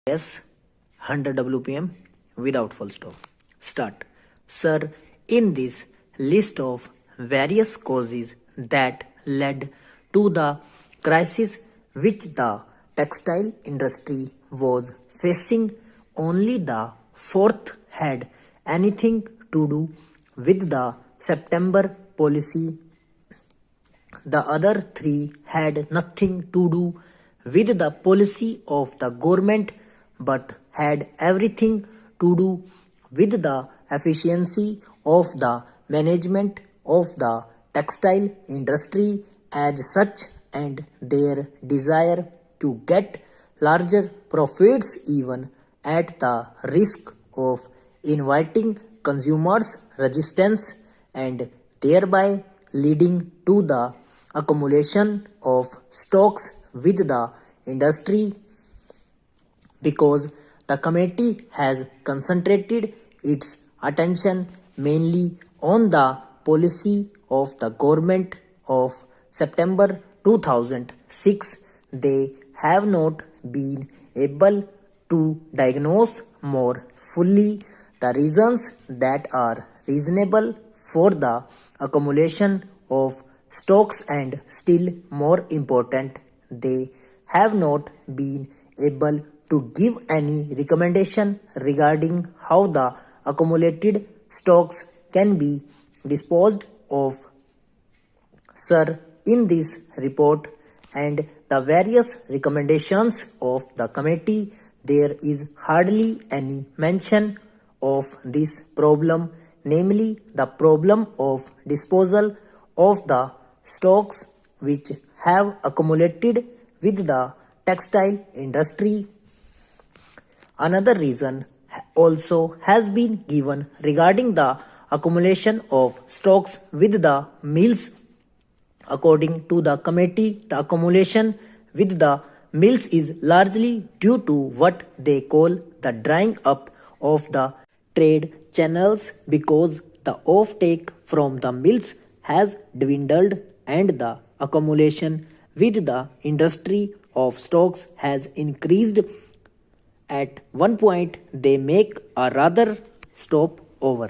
Yes, 100 WPM without full stop. Start. Sir, in this list of various causes that led to the crisis which the textile industry was facing, only the fourth had anything to do with the September policy. The other three had nothing to do with the policy of the government but had everything to do with the efficiency of the management of the textile industry as such and their desire to get larger profits even at the risk of inviting consumers' resistance and thereby leading to the accumulation of stocks with the industry. Because the committee has concentrated its attention mainly on the policy of the government of September 2006, they have not been able to diagnose more fully the reasons that are reasonable for the accumulation of stocks, and still more important, they have not been able to give any recommendation regarding how the accumulated stocks can be disposed of. Sir, in this report and the various recommendations of the committee, there is hardly any mention of this problem, namely the problem of disposal of the stocks which have accumulated with the textile industry. Another reason also has been given regarding the accumulation of stocks with the mills. According to the committee, the accumulation with the mills is largely due to what they call the drying up of the trade channels because the offtake from the mills has dwindled and the accumulation with the industry of stocks has increased. At one point, they make a rather stop over.